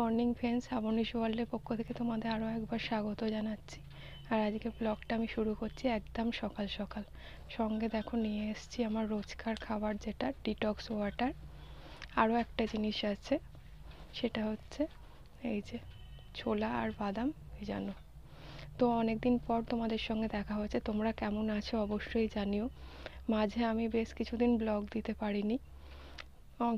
Morning friends, Shrabani's ওয়ার্ল্ডের পক্ষ থেকে তোমাদের আরও একবার স্বাগত জানাচ্ছি। আর আজকে ব্লগটা আমি শুরু করছি একদম সকাল সকাল। সঙ্গে দেখো নিয়ে এসেছি আমার রোজকার খাবার, যেটা ডিটক্স ওয়াটার। আরও একটা জিনিস আছে, সেটা হচ্ছে এই যে ছোলা আর বাদাম ভেজানো। তো অনেক দিন পর তোমাদের সঙ্গে দেখা হয়েছে। তোমরা কেমন আছো অবশ্যই জানিও। মাঝে আমি বেশ কিছুদিন ব্লগ দিতে পারিনি,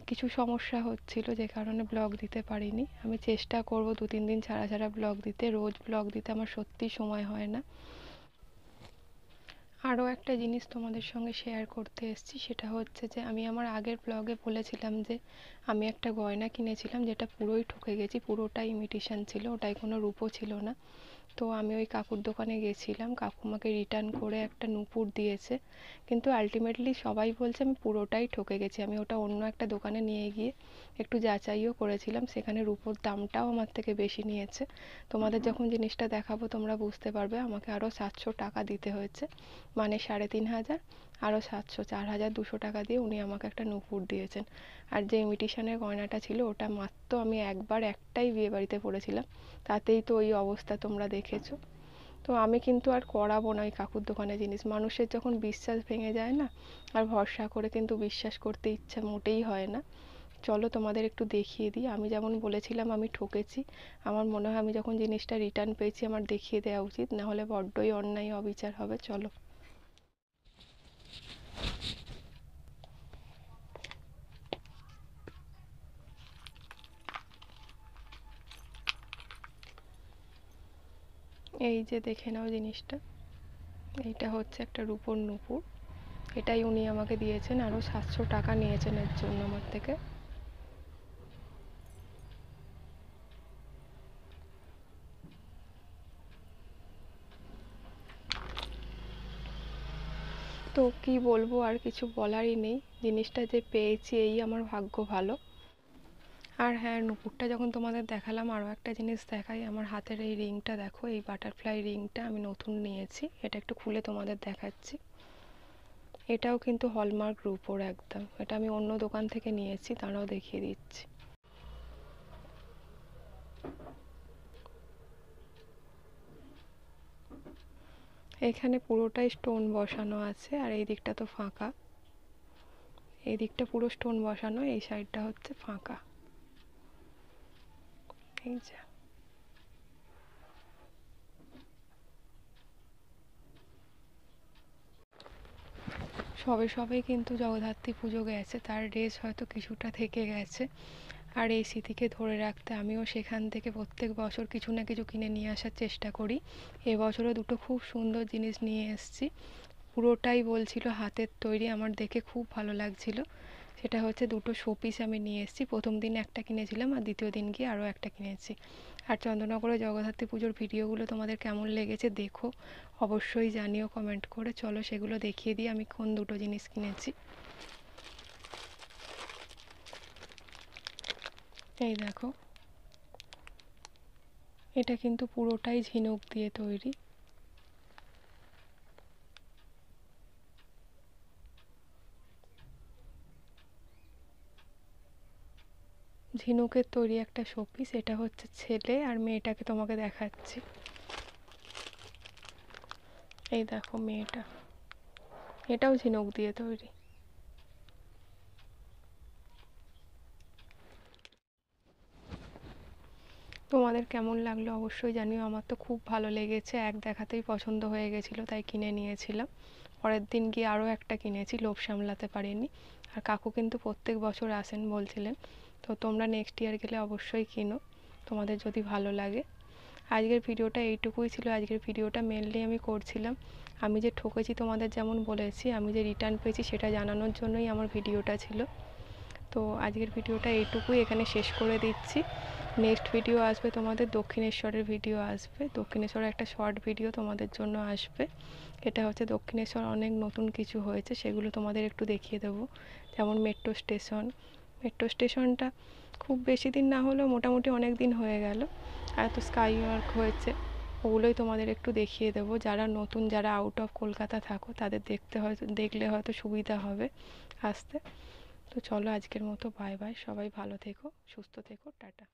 কিছু সমস্যা হচ্ছিল, যে কারণে ব্লগ দিতে পারিনি। আমি চেষ্টা করব 2-3 দিন ছাড়া ছাড়া ব্লগ দিতে। রোজ ব্লগ দিতে আমার সত্যিই সময় হয় না। আরও একটা জিনিস তোমাদের সঙ্গে শেয়ার করতে এসেছি, সেটা হচ্ছে যে আমি আমার আগের ব্লগে বলেছিলাম যে আমি একটা গয়না কিনেছিলাম, যেটা পুরোই ঠকে গেছি। পুরোটাই ইমিটেশন ছিল, ওটাই কোনো রূপও ছিল না। তো আমি ওই কাকুর দোকানে গেছিলাম, কাকু আমাকে রিটার্ন করে একটা নূপুর দিয়েছে, কিন্তু আলটিমেটলি সবাই বলছে আমি পুরোটাই ঠকে গেছি। আমি ওটা অন্য একটা দোকানে নিয়ে গিয়ে একটু যাচাইও করেছিলাম, সেখানে রূপোর দামটাও আমার থেকে বেশি নিয়েছে। তোমাদের যখন জিনিসটা দেখাবো তোমরা বুঝতে পারবে। আমাকে আরও 700 টাকা দিতে হয়েছে, মানে 3500, আরও 700, 4200 টাকা দিয়ে উনি আমাকে একটা নূপুর দিয়েছেন। আর যে ইমিটেশনের গয়নাটা ছিল, ওটা মাত্র আমি একটাই বিয়েবাড়িতে পরেছিলাম, তাতেই তো ওই অবস্থা তোমরা দেখেছো। তো আমি কিন্তু আর করাবো না ওই কাকুর দোকানে জিনিস। মানুষের যখন বিশ্বাস ভেঙে যায় না, আর ভরসা করে কিন্তু বিশ্বাস করতে ইচ্ছা মোটেই হয় না। চলো তোমাদের একটু দেখিয়ে দিই। আমি যেমন বলেছিলাম আমি ঠকেছি, আমার মনে হয় আমি যখন জিনিসটা রিটার্ন পেয়েছি আমার দেখিয়ে দেওয়া উচিত, না হলে বড্ডই অন্যায় অবিচার হবে। চলো। এই যে দেখে নাও জিনিসটা, এইটা হচ্ছে একটা রূপোর নূপুর। এটাই উনি আমাকে দিয়েছেন, আরও 700 টাকা নিয়েছেন এর জন্য আমার থেকে। তো কি বলবো, আর কিছু বলারই নেই। জিনিসটা যে পেয়েছি এই আমার ভাগ্য ভালো। আর হ্যাঁ, নুপুরটা যখন তোমাদের দেখালাম, আরও একটা জিনিস দেখাই। আমার হাতের এই রিংটা দেখো, এই বাটারফ্লাই রিংটা আমি নতুন নিয়েছি। এটা একটু খুলে তোমাদের দেখাচ্ছি। এটাও কিন্তু হলমার্ক রূপোর একদম। এটা আমি অন্য দোকান থেকে নিয়েছি, তারাও দেখিয়ে দিচ্ছি। এখানে পুরোটাই স্টোন বসানো আছে, আর এই দিকটা তো ফাঁকা। এই দিকটা পুরো স্টোন বসানো, এই সাইডটা হচ্ছে ফাঁকা। এই যে সবে সবে কিন্তু জগদ্ধাত্রী পুজো গেছে, তার রেশ হয়তো কিছুটা থেকে গেছে। আর এই স্মৃতিকে ধরে রাখতে আমিও সেখান থেকে প্রত্যেক বছর কিছু না কিছু কিনে নিয়ে আসার চেষ্টা করি। এবছরও দুটো খুব সুন্দর জিনিস নিয়ে এসেছি, পুরোটাই বলছিল হাতের তৈরি। আমার দেখে খুব ভালো লাগছিল। সেটা হচ্ছে দুটো শোপিস আমি নিয়ে এসেছি। প্রথম দিন একটা কিনেছিলাম, আর দ্বিতীয় দিন গিয়ে আরও একটা কিনেছি। আর চন্দননগরে জগদ্ধাত্রী পুজোর ভিডিওগুলো তোমাদের কেমন লেগেছে দেখো, অবশ্যই জানিও কমেন্ট করে। চলো সেগুলো দেখিয়ে দিই আমি কোন দুটো জিনিস কিনেছি। এই দেখো, এটা কিন্তু পুরোটাই ঝিনুক দিয়ে তৈরি। ঝিনুকের তৈরি একটা শোপিস। এটা হচ্ছে ছেলে আর মেয়েটাকে তোমাকে দেখাচ্ছি। এই দেখো মেয়েটা, এটাও ঝিনুক দিয়ে তৈরি। তোমাদের কেমন লাগলো অবশ্যই জানিও। আমার তো খুব ভালো লেগেছে, এক দেখাতেই পছন্দ হয়ে গেছিলো, তাই কিনে নিয়েছিলাম। পরের দিন গিয়ে আরও একটা কিনেছি, লোভ সামলাতে পারিনি। আর কাকু কিন্তু প্রত্যেক বছর আসেন বলছিলেন। তো তোমরা নেক্সট ইয়ার গেলে অবশ্যই কিনো, তোমাদের যদি ভালো লাগে। আজকের ভিডিওটা এইটুকুই ছিল। আজকের ভিডিওটা মেনলি আমি করছিলাম, আমি যে ঠকেছি তোমাদের যেমন বলেছি, আমি যে রিটার্ন পেয়েছি সেটা জানানোর জন্যই আমার ভিডিওটা ছিল। তো আজকের ভিডিওটা এইটুকুই, এখানে শেষ করে দিচ্ছি। নেক্সট ভিডিও আসবে তোমাদের দক্ষিণেশ্বরের ভিডিও আসবে। দক্ষিণেশ্বরের একটা শর্ট ভিডিও তোমাদের জন্য আসবে। এটা হচ্ছে দক্ষিণেশ্বর অনেক নতুন কিছু হয়েছে, সেগুলো তোমাদের একটু দেখিয়ে দেবো। যেমন মেট্রো স্টেশন, মেট্রো স্টেশনটা খুব বেশি দিন না হলেও মোটামুটি অনেক দিন হয়ে গেল। আর তো স্কাই ওয়ার্ক হয়েছে, ওগুলোই তোমাদের একটু দেখিয়ে দেবো। যারা নতুন, যারা আউট অফ কলকাতা থাকো, তাদের দেখলে হয়তো সুবিধা হবে আসতে। তো চলো আজকের মতো বাই বাই। সবাই ভালো থেকো, সুস্থ থেকো, টাটা।